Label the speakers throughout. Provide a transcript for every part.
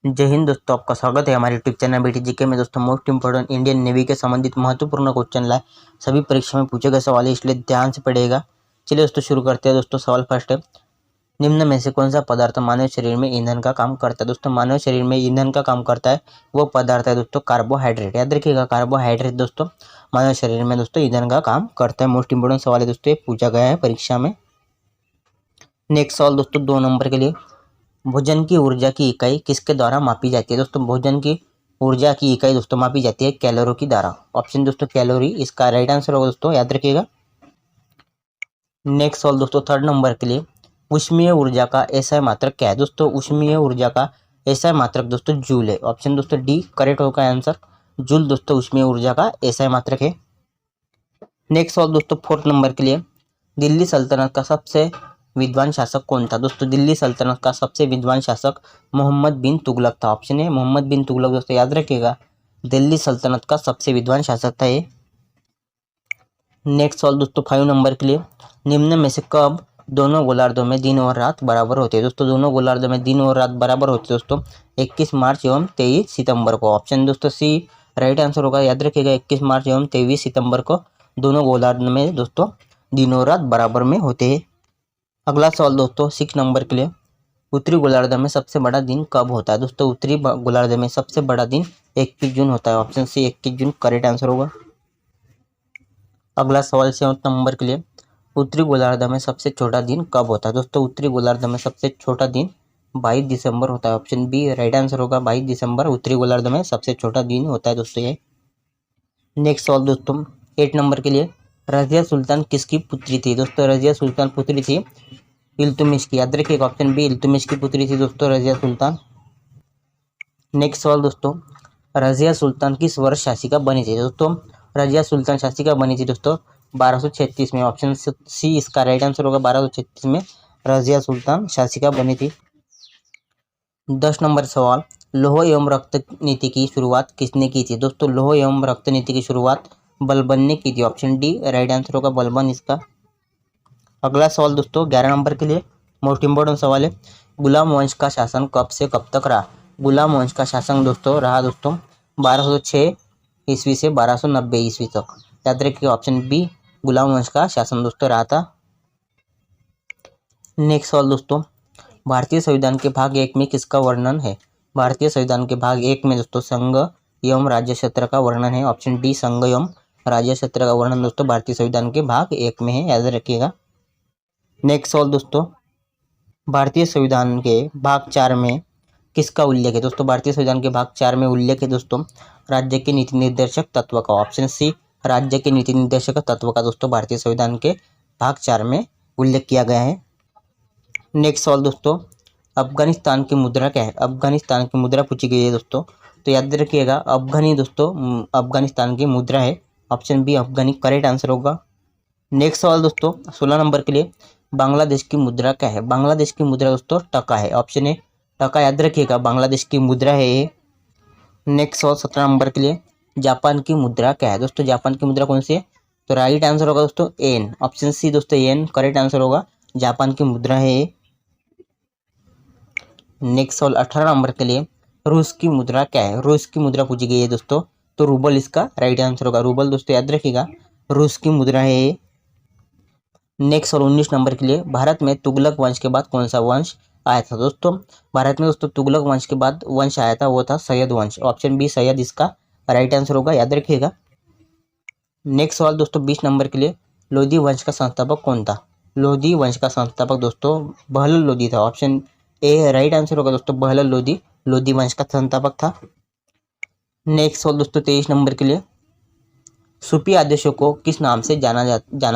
Speaker 1: जय हिंद दोस्तों, आपका स्वागत है हमारे यूट्यूब चैनल बीटी जीके में। दोस्तों मोस्ट इंपोर्टेंट इंडियन नेवी के संबंधित महत्वपूर्ण क्वेश्चन लाए, सभी परीक्षा में पूछे गए सवाल है, इसलिए ध्यान से पढ़ेगा। चलिए दोस्तों शुरू करते हैं। दोस्तों सवाल फर्स्ट है, निम्न में से कौन सा पदार्थ मानव शरीर में ईंधन का काम करता है। दोस्तों मानव शरीर में ईंधन का काम करता है वो पदार्थ है दोस्तों कार्बोहाइड्रेट। याद रखिएगा, कार्बोहाइड्रेट दोस्तों मानव शरीर में दोस्तों ईंधन का काम करता है। मोस्ट इंपोर्टेंट सवाल है दोस्तों, ये पूछा गया है परीक्षा में। नेक्स्ट सवाल दोस्तों 2 नंबर के लिए, भोजन की ऊर्जा की इकाई किसके द्वारा मापी जाती है। दोस्तों भोजन की ऊर्जा की इकाई दोस्तों मापी जाती है कैलोरी की द्वारा। ऑप्शन दोस्तों कैलोरी इसका राइट आंसर होगा दोस्तों, याद रखिएगा। नेक्स्ट सवाल दोस्तों 3rd नंबर के लिए, ऊष्मीय ऊर्जा का एसआई मात्रक क्या है। दोस्तों ऊष्मीय ऊर्जा का एसआई मात्रक दोस्तों जूल है। ऑप्शन दोस्तों डी करेक्ट होगा आंसर, जूल दोस्तों ऊष्मीय ऊर्जा का एसआई मात्रक है। नेक्स्ट सवाल दोस्तों 4th नंबर के लिए, दिल्ली सल्तनत का सबसे विद्वान शासक कौन था। दोस्तों दिल्ली सल्तनत का सबसे विद्वान शासक मोहम्मद बिन तुगलक था। ऑप्शन है मोहम्मद बिन तुगलक दोस्तों, याद रखिएगा, दिल्ली सल्तनत का सबसे विद्वान शासक था ये। नेक्स्ट सवाल दोस्तों 5 नंबर के लिए, निम्न में से कब दोनों गोलार्धों में दिन और रात बराबर होते हैं। दोस्तों दोनों गोलार्धों में दिन और रात बराबर होते हैं दोस्तों 21 मार्च एवं 23 सितंबर को। ऑप्शन दोस्तों सी राइट आंसर होगा, याद रखिएगा, 21 मार्च एवं 23 सितंबर को दोनों गोलार्ध में दोस्तों दिन और रात बराबर में होते हैं। अगला सवाल दोस्तों 6 नंबर के लिए, उत्तरी गोलार्ध में सबसे बड़ा दिन कब होता है। दोस्तों उत्तरी गोलार्ध में सबसे बड़ा दिन 21 जून होता है। ऑप्शन सी 21 जून करेक्ट आंसर होगा। अगला सवाल 7 नंबर के लिए, उत्तरी गोलार्ध में सबसे छोटा दिन कब होता है। दोस्तों उत्तरी गोलार्ध में सबसे छोटा दिन 22 दिसंबर होता है। ऑप्शन बी राइट आंसर होगा, 22 दिसंबर उत्तरी गोलार्ध में सबसे छोटा दिन होता है दोस्तों ये। नेक्स्ट सवाल दोस्तों 8 नंबर के लिए, रजिया सुल्तान किसकी पुत्री थी। दोस्तों रजिया सुल्तान पुत्री थी इल्तुतमिश की। याद रखिएगा, ऑप्शन बी इल्तुतमिश की पुत्री थी दोस्तों रजिया सुल्तान। नेक्स्ट सवाल दोस्तों, रजिया सुल्तान किस वर्ष शासिका बनी थी। दोस्तों रजिया सुल्तान शासिका बनी थी दोस्तों 1236 में। ऑप्शन सी इसका राइट आंसर होगा, 1236 में रजिया सुल्तान शासिका बनी थी। 10 नंबर सवाल, लौह एवं रक्त नीति की शुरुआत किसने की थी। दोस्तों लौह एवं रक्त नीति की शुरुआत बलबन ने की थी। ऑप्शन डी राइट आंसर होगा, बलबन इसका। अगला सवाल दोस्तों 11 नंबर के लिए मोस्ट इंपोर्टेंट सवाल है, गुलाम वंश का शासन कब से कब तक रहा। गुलाम वंश का शासन दोस्तों रहा दोस्तों 1206 ईस्वी से 1290 ईस्वी तक। याद रखिए, ऑप्शन बी गुलाम वंश का शासन दोस्तों रहा था। नेक्स्ट सवाल दोस्तों, भारतीय संविधान के भाग 1 में किसका वर्णन है। भारतीय संविधान के भाग 1 में दोस्तों संघ एवं राज्य क्षेत्र का वर्णन है। ऑप्शन डी संघ एवं राज्य क्षेत्र का वर्णन दोस्तों भारतीय संविधान के भाग 1 में है, याद रखिएगा। नेक्स्ट सवाल दोस्तों, भारतीय संविधान के भाग 4 में किसका उल्लेख है। दोस्तों भारतीय संविधान के भाग 4 में उल्लेख है दोस्तों राज्य के नीति निर्देशक तत्व का। ऑप्शन सी राज्य के नीति निर्देशक तत्व का दोस्तों भारतीय संविधान के भाग 4 में उल्लेख किया गया है। नेक्स्ट सवाल दोस्तों, अफगानिस्तान की मुद्रा क्या है। अफगानिस्तान की मुद्रा पूछी गई है दोस्तों, तो याद रखिएगा अफगानी दोस्तों अफगानिस्तान की मुद्रा है। ऑप्शन बी अफगानी करेक्ट आंसर होगा। नेक्स्ट सवाल दोस्तों 16 नंबर के लिए, बांग्लादेश की मुद्रा क्या है। बांग्लादेश की मुद्रा दोस्तों टका है। ऑप्शन ए टका, याद रखिएगा, बांग्लादेश की मुद्रा है ये। नेक्स्ट सवाल 17 नंबर के लिए, जापान की मुद्रा क्या है। दोस्तों जापान की मुद्रा कौन सी है, तो राइट आंसर होगा दोस्तों एन। ऑप्शन सी दोस्तों एन करेक्ट आंसर होगा, जापान की मुद्रा है ये। नेक्स्ट सवाल 18 नंबर के लिए, रूस की मुद्रा क्या है। रूस की मुद्रा पूछी गई है दोस्तों, तो रूबल इसका राइट आंसर होगा, रूबल दोस्तों याद रखिएगा, रूस की मुद्रा है ये। नेक्स्ट और 19 नंबर के लिए, भारत में तुगलक वंश के बाद कौन सा वंश आया था। दोस्तों भारत में दोस्तों तुगलक वंश के बाद वंश आया था, वो था सैयद वंश। ऑप्शन बी सैयद इसका राइट आंसर होगा, याद रखिएगा। नेक्स्ट सवाल दोस्तों 20 नंबर के लिए, लोधी वंश का संस्थापक कौन था। लोधी वंश का संस्थापक दोस्तों बहलोल लोधी था। ऑप्शन ए राइट आंसर होगा दोस्तों, बहलोल लोधी लोधी वंश का संस्थापक था। नेक्स्ट सवाल दोस्तों 23 नंबर के लिए, सूफी आदेशों को किस नाम से जाना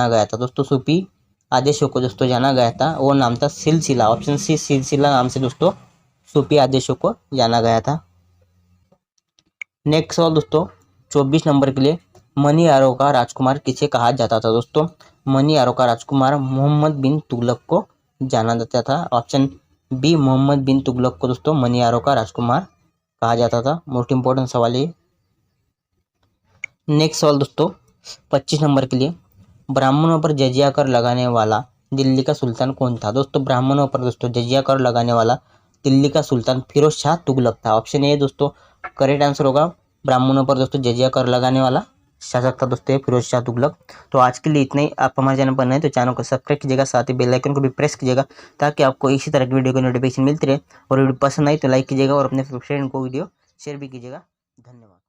Speaker 1: गया था। दोस्तों सूफी आदेशों को दोस्तों जाना गया था, वो नाम था सिलसिला। ऑप्शन सी सिलसिला नाम से दोस्तों सूफी आदेशों को जाना गया था। नेक्स्ट सवाल दोस्तों 24 नंबर के लिए, मनी आरो का राजकुमार किसे कहा जाता था। दोस्तों मनी आरो का राजकुमार मोहम्मद बिन तुगलक को जाना जाता था। ऑप्शन बी मोहम्मद बिन तुगलक को दोस्तों मनी आरो का राजकुमार कहा जाता था। मोस्ट इंपोर्टेंट सवाल है। नेक्स्ट सवाल दोस्तों 25 नंबर के लिए, ब्राह्मणों पर जजिया कर लगाने वाला दिल्ली का सुल्तान कौन था। दोस्तों ब्राह्मणों पर दोस्तों जजिया कर लगाने वाला दिल्ली का सुल्तान फिरोज शाह तुगलक था। ऑप्शन ए दोस्तों करेक्ट आंसर होगा। ब्राह्मणों पर दोस्तों जजिया कर लगाने वाला शासक था दोस्तों फिरोज शाह तुगलक। तो आज के लिए इतना ही। आप हमारे चैनल पर नए तो चैनल को सब्सक्राइब कीजिएगा, साथ ही बेल आइकन को भी प्रेस कीजिएगा ताकि आपको इसी तरह की वीडियो की नोटिफिकेशन मिलती रहे। और वीडियो पसंद आई तो लाइक कीजिएगा और अपने फ्रेंड को वीडियो शेयर भी कीजिएगा। धन्यवाद।